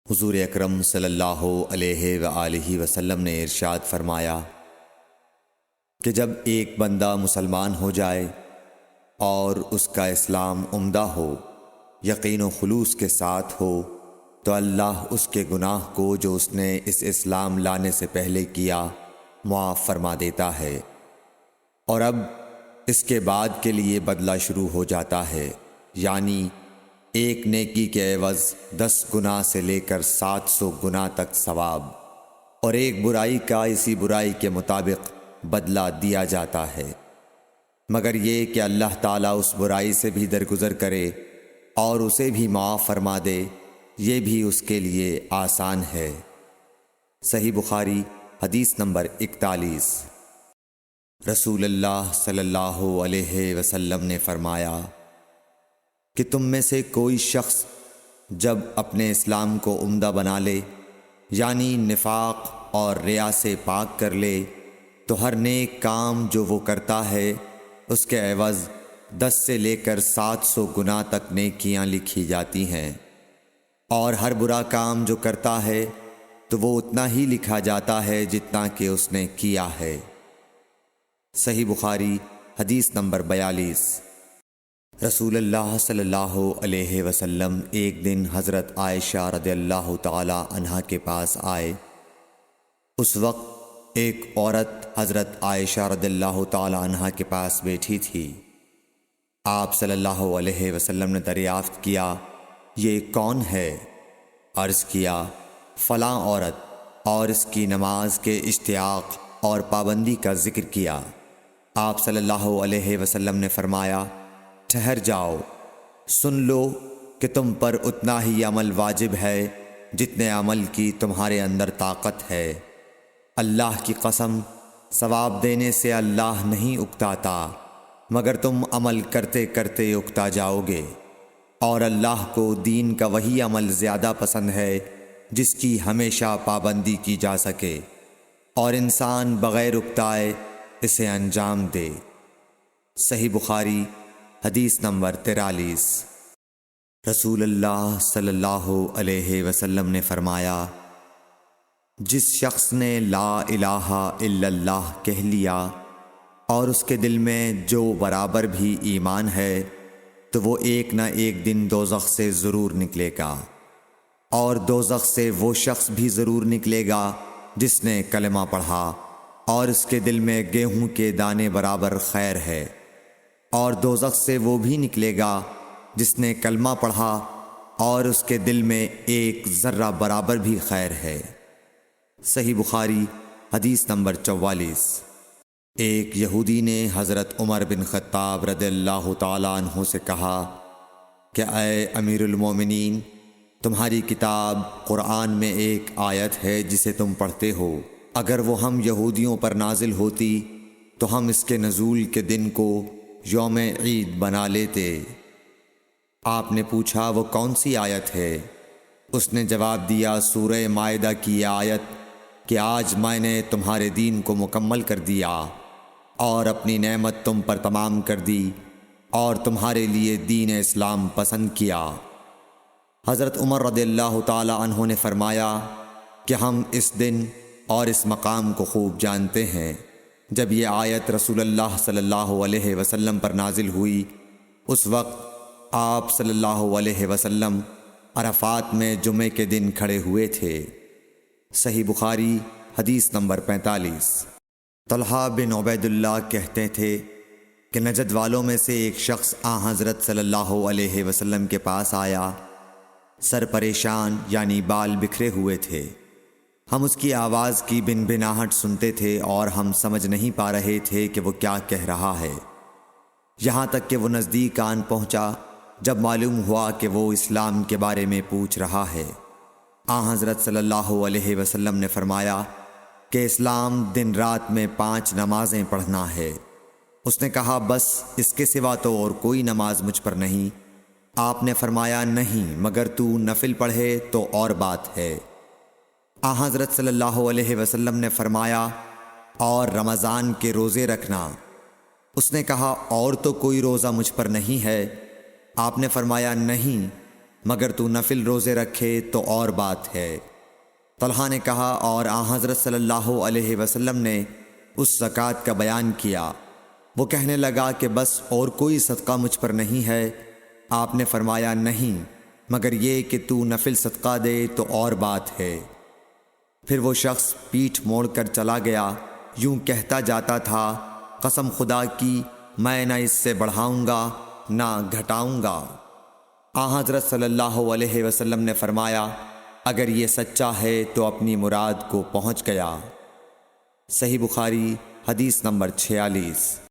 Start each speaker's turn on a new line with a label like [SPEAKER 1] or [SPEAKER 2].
[SPEAKER 1] حضور اکرم صلی اللہ علیہ وآلہ وسلم نے ارشاد فرمایا کہ جب ایک بندہ مسلمان ہو جائے اور اس کا اسلام عمدہ ہو، یقین و خلوص کے ساتھ ہو، تو اللہ اس کے گناہ کو جو اس نے اس اسلام لانے سے پہلے کیا معاف فرما دیتا ہے، اور اب اس کے بعد کے لیے بدلہ شروع ہو جاتا ہے، یعنی ایک نیکی کے عوض 10 گناہ سے لے کر 700 گناہ تک ثواب، اور ایک برائی کا اسی برائی کے مطابق بدلہ دیا جاتا ہے، مگر یہ کہ اللہ تعالیٰ اس برائی سے بھی درگزر کرے اور اسے بھی معاف فرما دے، یہ بھی اس کے لیے آسان ہے۔ صحیح بخاری حدیث نمبر 41۔ رسول اللہ صلی اللہ علیہ وسلم نے فرمایا کہ تم میں سے کوئی شخص جب اپنے اسلام کو عمدہ بنا لے، یعنی نفاق اور ریا سے پاک کر لے، تو ہر نیک کام جو وہ کرتا ہے اس کے عوض 10 سے لے کر 700 گناہ تک نیکیاں لکھی جاتی ہیں، اور ہر برا کام جو کرتا ہے تو وہ اتنا ہی لکھا جاتا ہے جتنا کہ اس نے کیا ہے۔ صحیح بخاری حدیث نمبر 42۔ رسول اللہ صلی اللہ علیہ وسلم ایک دن حضرت عائشہ رضی اللہ تعالی عنہا کے پاس آئے۔ اس وقت ایک عورت حضرت عائشہ رضی اللہ تعالی عنہا کے پاس بیٹھی تھی۔ آپ صلی اللہ علیہ وسلم نے دریافت کیا، یہ کون ہے؟ عرض کیا، فلاں عورت، اور اس کی نماز کے اشتیاق اور پابندی کا ذکر کیا۔ آپ صلی اللہ علیہ وسلم نے فرمایا، ٹھہر جاؤ، سن لو کہ تم پر اتنا ہی عمل واجب ہے جتنے عمل کی تمہارے اندر طاقت ہے۔ اللہ کی قسم، ثواب دینے سے اللہ نہیں اکتاتا، مگر تم عمل کرتے کرتے اکتا جاؤ گے، اور اللہ کو دین کا وہی عمل زیادہ پسند ہے جس کی ہمیشہ پابندی کی جا سکے، اور انسان بغیر اکتائے اسے انجام دے۔ صحیح بخاری حدیث نمبر 43۔ رسول اللہ صلی اللہ علیہ وسلم نے فرمایا، جس شخص نے لا الہ الا اللہ کہہ لیا اور اس کے دل میں جو برابر بھی ایمان ہے، تو وہ ایک نہ ایک دن دوزخ سے ضرور نکلے گا، اور دوزخ سے وہ شخص بھی ضرور نکلے گا جس نے کلمہ پڑھا اور اس کے دل میں گیہوں کے دانے برابر خیر ہے، اور دوزخ سے وہ بھی نکلے گا جس نے کلمہ پڑھا اور اس کے دل میں ایک ذرہ برابر بھی خیر ہے۔ صحیح بخاری حدیث نمبر 44۔ ایک یہودی نے حضرت عمر بن خطاب رضی اللہ تعالیٰ عنہ سے کہا کہ اے امیر المومنین، تمہاری کتاب قرآن میں ایک آیت ہے جسے تم پڑھتے ہو، اگر وہ ہم یہودیوں پر نازل ہوتی تو ہم اس کے نزول کے دن کو یوم عید بنا لیتے۔ آپ نے پوچھا، وہ کون سی آیت ہے؟ اس نے جواب دیا، سورہ مائدہ کی آیت کہ آج میں نے تمہارے دین کو مکمل کر دیا اور اپنی نعمت تم پر تمام کر دی اور تمہارے لیے دین اسلام پسند کیا۔ حضرت عمر رضی اللہ تعالی عنہ نے فرمایا کہ ہم اس دن اور اس مقام کو خوب جانتے ہیں۔ جب یہ آیت رسول اللہ صلی اللہ علیہ وسلم پر نازل ہوئی، اس وقت آپ صلی اللہ علیہ وسلم عرفات میں جمعے کے دن کھڑے ہوئے تھے۔ صحیح بخاری حدیث نمبر 45۔ طلحہ بن عبید اللہ کہتے تھے کہ نجد والوں میں سے ایک شخص حضرت صلی اللہ علیہ وسلم کے پاس آیا، سر پریشان یعنی بال بکھرے ہوئے تھے۔ ہم اس کی آواز کی بن بناہٹ سنتے تھے اور ہم سمجھ نہیں پا رہے تھے کہ وہ کیا کہہ رہا ہے، یہاں تک کہ وہ نزدیک آن پہنچا جب معلوم ہوا کہ وہ اسلام کے بارے میں پوچھ رہا ہے۔ حضرت صلی اللہ علیہ وسلم نے فرمایا کہ اسلام دن رات میں 5 نمازیں پڑھنا ہے۔ اس نے کہا، بس اس کے سوا تو اور کوئی نماز مجھ پر نہیں۔ آپ نے فرمایا، نہیں، مگر تو نفل پڑھے تو اور بات ہے۔ حضرت صلی اللہ علیہ وسلم نے فرمایا، اور رمضان کے روزے رکھنا۔ اس نے کہا، اور تو کوئی روزہ مجھ پر نہیں ہے۔ آپ نے فرمایا، نہیں، مگر تو نفل روزے رکھے تو اور بات ہے۔ طلحہ نے کہا اور حضرت صلی اللہ علیہ وسلم نے اس زکوٰۃ کا بیان کیا۔ وہ کہنے لگا کہ بس اور کوئی صدقہ مجھ پر نہیں ہے؟ آپ نے فرمایا نہیں، مگر یہ کہ تو نفل صدقہ دے تو اور بات ہے۔ پھر وہ شخص پیٹھ موڑ کر چلا گیا، یوں کہتا جاتا تھا قسم خدا کی میں نہ اس سے بڑھاؤں گا نہ گھٹاؤں گا۔ حضرت صلی اللہ علیہ وسلم نے فرمایا اگر یہ سچا ہے تو اپنی مراد کو پہنچ گیا۔ صحیح بخاری حدیث نمبر 46۔